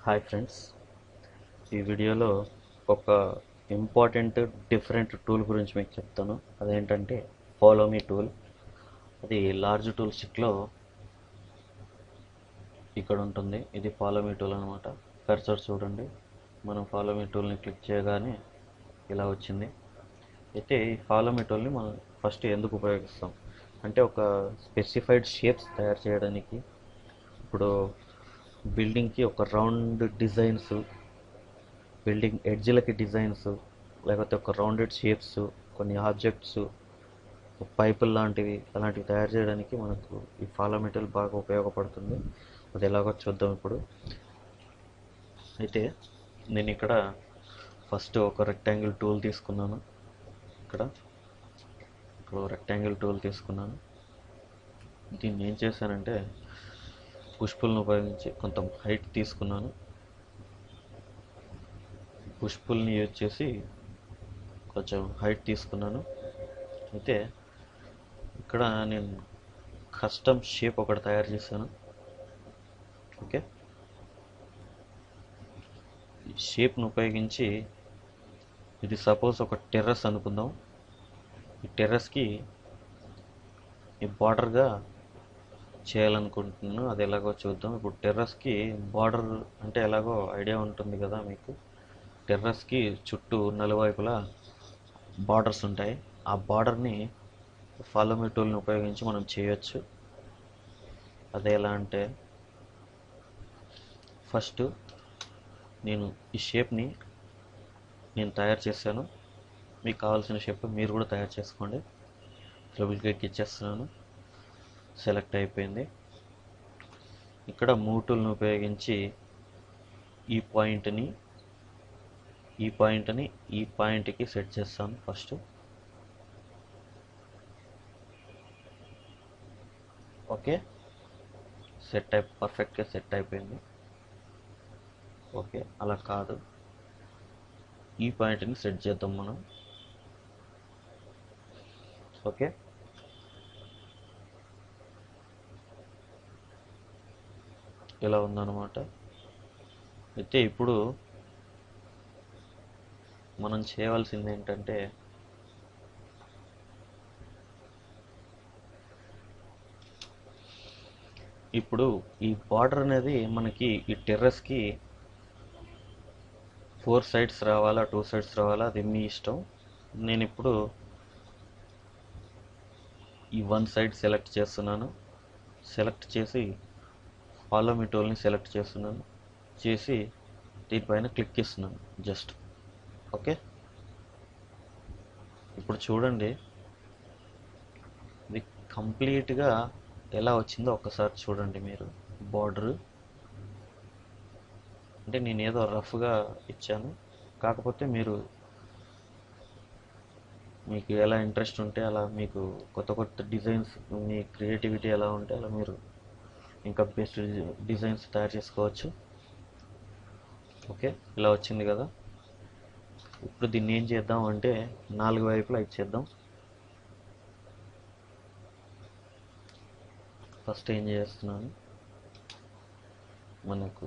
Hi friends, ఈ వీడియోలో ఒక ఇంపార్టెంట్ డిఫరెంట్ టూల్ గురించి మీకు చెప్తాను. అదేంటంటే ఫాలో మీ టూల్. అది లార్జ్ టూల్ స్టిక్లో ఇక్కడ ఉంటుంది. ఇది ఫాలో మీ టూల్ అనమాట. కర్సర్ చూడండి, మనం ఫాలో మీ టూల్ని క్లిక్ చేయగానే ఇలా వచ్చింది. అయితే ఈ ఫాలో మీ టూల్ని మనం ఫస్ట్ ఎందుకు ఉపయోగిస్తాం అంటే ఒక స్పెసిఫైడ్ షేప్స్ తయారు చేయడానికి. ఇప్పుడు బిల్డింగ్కి ఒక రౌండ్ డిజైన్స్, బిల్డింగ్ ఎడ్జ్లకి డిజైన్స్, లేకపోతే ఒక రౌండెడ్ షేప్స్, కొన్ని ఆబ్జెక్ట్స్, పైపుల్ లాంటివి అలాంటివి తయారు చేయడానికి మనకు ఈ ఫాలో మెటీరియల్ బాగా ఉపయోగపడుతుంది. అది ఎలాగో చూద్దాం ఇప్పుడు. అయితే నేను ఇక్కడ ఫస్ట్ ఒక రెక్టాంగిల్ టూల్ తీసుకున్నాను. ఇక్కడ రెక్టాంగిల్ టూల్ తీసుకున్నాను. దీన్ని ఏం చేశానంటే పుష్పుల్ని ఉపయోగించి కొంత హైట్ తీసుకున్నాను. పుష్పుల్ని యూజ్ చేసి కొంచెం హైట్ తీసుకున్నాను. అయితే ఇక్కడ నేను కస్టమ్ షేప్ ఒకటి తయారు చేశాను. ఓకే, ఈ షేప్ను ఉపయోగించి ఇది సపోజ్ ఒక టెర్రస్ అనుకుందాం. ఈ టెర్రస్కి ఈ బార్డర్గా చేయాలనుకుంటున్నాను. అది ఎలాగో చూద్దాం. ఇప్పుడు టెర్రస్కి బార్డర్ అంటే ఎలాగో ఐడియా ఉంటుంది కదా మీకు. టెర్రస్కి చుట్టూ నలువైపులా బార్డర్స్ ఉంటాయి. ఆ బార్డర్ని ఫాలో మీ టూల్ని ఉపయోగించి మనం చేయొచ్చు. అదే ఎలా అంటే ఫస్ట్ నేను ఈ షేప్ని తయారు చేశాను. మీకు కావాల్సిన షేప్ మీరు కూడా తయారు చేసుకోండి. డబుల్ క్లిక్ ఇచ్చేస్తున్నాను, సెలెక్ట్ అయిపోయింది. ఇక్కడ మూవ్ టూల్ని ఉపయోగించి ఈ పాయింట్ని ఈ పాయింట్కి సెట్ చేస్తాను ఫస్ట్. ఓకే, పర్ఫెక్ట్గా సెట్ అయిపోయింది. ఓకే, అలా కాదు, ఈ పాయింట్ని సెట్ చేద్దాం మనం. ఓకే, ఇలా ఉందన్నమాట. అయితే ఇప్పుడు మనం చేయవలసింది ఏంటంటే ఇప్పుడు ఈ బార్డర్ అనేది మనకి ఈ టెర్రస్కి 4 సైడ్స్ రావాలా 2 సైడ్స్ రావాలా, అది మీ ఇష్టం. నేను ఇప్పుడు ఈ 1 సైడ్ సెలెక్ట్ చేస్తున్నాను. సెలెక్ట్ చేసి ఫాలో మీ టూల్ని సెలెక్ట్ చేస్తున్నాను. చేసి దీనిపైన క్లిక్ ఇస్తున్నాను జస్ట్. ఓకే, ఇప్పుడు చూడండి ఇది కంప్లీట్గా ఎలా వచ్చిందో ఒక్కసారి చూడండి మీరు. బార్డర్ అంటే నేను ఏదో రఫ్గా ఇచ్చాను, కాకపోతే మీకు ఎలా ఇంట్రెస్ట్ ఉంటే అలా, మీకు కొత్త డిజైన్స్, మీ క్రియేటివిటీ ఎలా ఉంటే అలా మీరు ఇంకా బెస్ట్ డిజైన్స్ తయారు చేసుకోవచ్చు. ఓకే, ఇలా వచ్చింది కదా. ఇప్పుడు దీన్ని ఏం చేద్దాం అంటే 4 వైపులా ఇచ్చేద్దాం. ఫస్ట్ ఏం చేస్తున్నాను, మనకు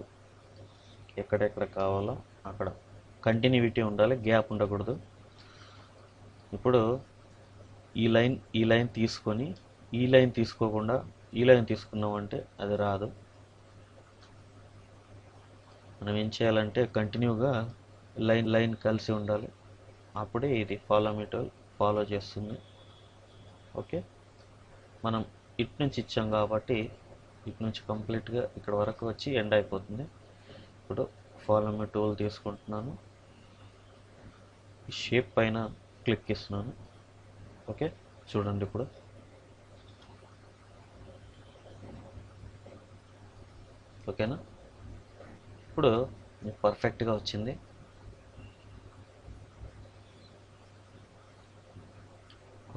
ఎక్కడెక్కడ కావాలో అక్కడ కంటిన్యూటీ ఉండాలి, గ్యాప్ ఉండకూడదు. ఇప్పుడు ఈ లైన్ తీసుకొని ఈ లైన్ తీసుకోకుండా ఈ లైన్ తీసుకున్నామంటే అది రాదు. మనం ఏం చేయాలంటే కంటిన్యూగా లైన్ కలిసి ఉండాలి, అప్పుడే ఇది ఫాలో మీ టూల్ ఫాలో చేస్తుంది. ఓకే, మనం ఇటు నుంచి ఇచ్చాం కాబట్టి ఇటు నుంచి కంప్లీట్గా ఇక్కడ వరకు వచ్చి ఎండ్ అయిపోతుంది. ఇప్పుడు ఫాలో మీ టూల్ తీసుకుంటున్నాను, ఈ షేప్ పైన క్లిక్ ఇస్తున్నాను. ఓకే, చూడండి ఇప్పుడు ఓకేనా. ఇప్పుడు పర్ఫెక్ట్గా వచ్చింది.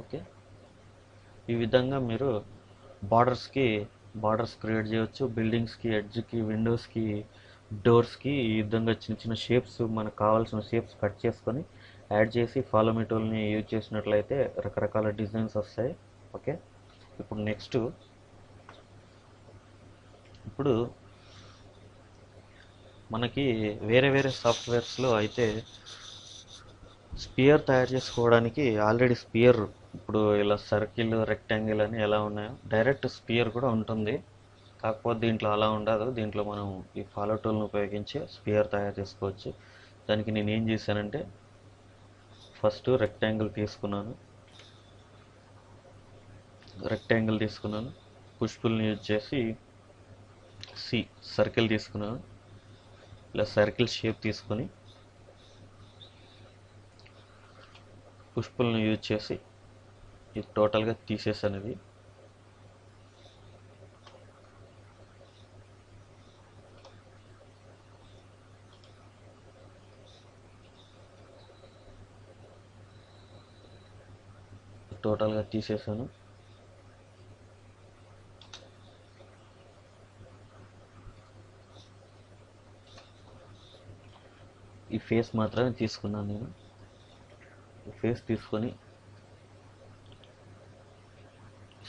ఓకే, ఈ విధంగా మీరు బార్డర్స్ క్రియేట్ చేయవచ్చు. బిల్డింగ్స్కి, ఎడ్జ్కి, విండోస్కి, డోర్స్కి ఈ విధంగా చిన్న చిన్న షేప్స్, మనకు కావాల్సిన షేప్స్ కట్ చేసుకొని యాడ్ చేసి ఫాలో మీ టూల్ని యూజ్ చేసినట్లయితే రకరకాల డిజైన్స్ వస్తాయి. ఓకే, ఇప్పుడు నెక్స్ట్ ఇప్పుడు మనకి వేరే వేరే సాఫ్ట్వేర్స్లో అయితే స్పియర్ తయారు చేసుకోవడానికి ఆల్రెడీ స్పియర్, ఇప్పుడు ఇలా సర్కిల్ రెక్టాంగిల్ అని ఎలా ఉన్నాయో డైరెక్ట్ స్పియర్ కూడా ఉంటుంది. కాకపోతే దీంట్లో అలా ఉండదు. దీంట్లో మనం ఈ ఫాలో టూల్ని ఉపయోగించి స్పియర్ తయారు చేసుకోవచ్చు. దానికి నేను ఏం చేశానంటే ఫస్ట్ రెక్టాంగిల్ తీసుకున్నాను, పుష్ పుల్ని యూజ్ చేసి సర్కిల్ తీసుకున్నాను. ఇలా సర్కిల్ షేప్ తీసుకొని పుష్ పుల్ని యూజ్ చేసి ఇది టోటల్గా తీసేసాను. ఇది టోటల్గా తీసేసాను. ఈ ఫేస్ మాత్రమే తీసుకున్నాను నేను. ఈ ఫేస్ తీసుకొని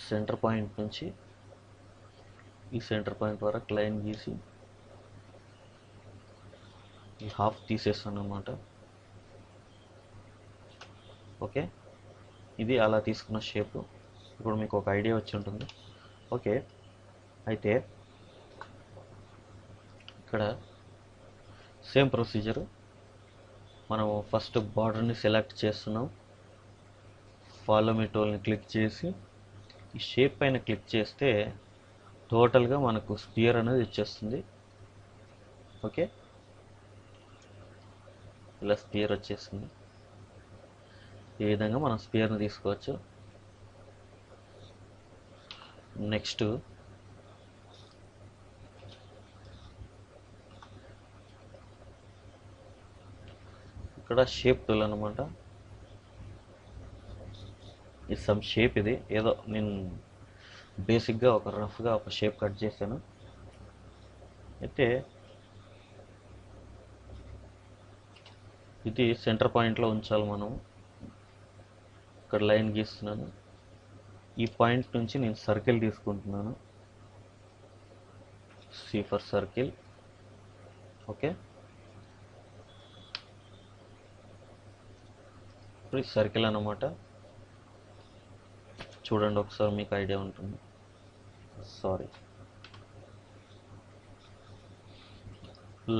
సెంటర్ పాయింట్ నుంచి ఈ సెంటర్ పాయింట్ వరకు లైన్ గీసి ఈ హాఫ్ తీసేస్తాను అన్నమాట. ఓకే, ఇది అలా తీసుకున్న షేప్. ఇప్పుడు మీకు ఒక ఐడియా వచ్చి ఉంటుంది. ఓకే, అయితే ఇక్కడ సేమ్ ప్రొసీజర్. మనం ఫస్ట్ బార్డర్ని సెలెక్ట్ చేస్తున్నాం, ఫాలో మీ టూల్ని క్లిక్ చేసి ఈ షేప్ పైన క్లిక్ చేస్తే టోటల్గా మనకు స్పియర్ అనేది ఇచ్చేస్తుంది. ఓకే, ఇలా స్పియర్ వచ్చేస్తుంది. ఈ విధంగా మనం స్పియర్ని తీసుకోవచ్చు. నెక్స్ట్ ఇక్కడ షేప్ టూల్ అనమాట. ఈ సమ్ షేప్, ఇది ఏదో నేను బేసిక్గా ఒక రఫ్గా ఒక షేప్ కట్ చేశాను. అయితే ఇది సెంటర్ పాయింట్లో ఉంచాలి మనం. ఇక్కడ లైన్ గీస్తున్నాను. ఈ పాయింట్ నుంచి నేను సర్కిల్ తీసుకుంటున్నాను. C for circle. ఓకే, ఇప్పుడు ఈ సర్కిల్ అన్నమాట. చూడండి ఒకసారి, మీకు ఐడియా ఉంటుంది. సారీ,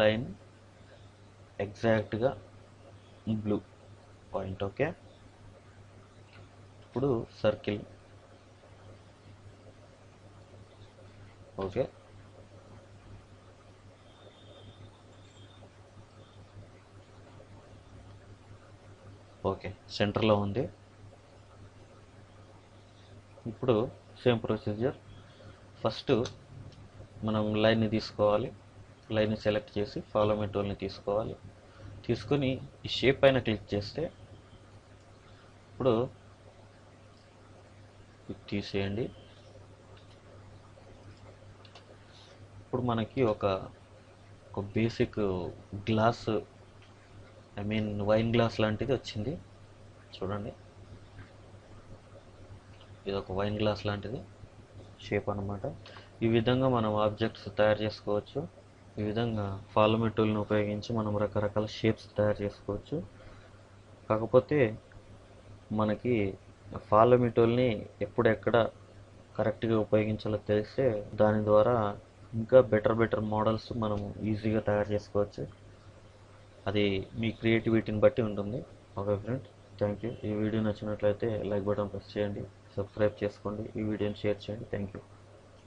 లైన్ ఎగ్జాక్ట్గా బ్లూ పాయింట్. ఓకే, ఇప్పుడు సర్కిల్. ఓకే, ఓకే, సెంటర్లో ఉంది. ఇప్పుడు సేమ్ ప్రొసీజర్. ఫస్ట్ మనం లైన్ని తీసుకోవాలి, లైన్ని సెలెక్ట్ చేసి ఫాలో మీ టూల్ని తీసుకోవాలి. తీసుకొని ఈ షేప్ పైన క్లిక్ చేస్తే ఇప్పుడు తీసేయండి. ఇప్పుడు మనకి ఒక బేసిక్ గ్లాస్, వైన్ గ్లాస్ లాంటిది వచ్చింది. చూడండి, ఇది ఒక వైన్ గ్లాస్ లాంటిది షేప్ అన్నమాట. ఈ విధంగా మనం ఆబ్జెక్ట్స్ తయారు చేసుకోవచ్చు. ఈ విధంగా ఫాలో మీ టూల్ని ఉపయోగించి మనం రకరకాల షేప్స్ తయారు చేసుకోవచ్చు. కాకపోతే మనకి ఫాలో మీ టూల్ని ఎక్కడ కరెక్ట్గా ఉపయోగించాలో తెలిస్తే దాని ద్వారా ఇంకా బెటర్ మోడల్స్ మనం ఈజీగా తయారు చేసుకోవచ్చు. అది మీ క్రియేటివిటీని బట్టి ఉంటుంది. Okay friend, thank you. ఈ వీడియో నచ్చినట్లయితే లైక్ బటన్ ప్రెస్ చేయండి, సబ్స్క్రైబ్ చేసుకోండి, ఈ వీడియోని షేర్ చేయండి. Thank you.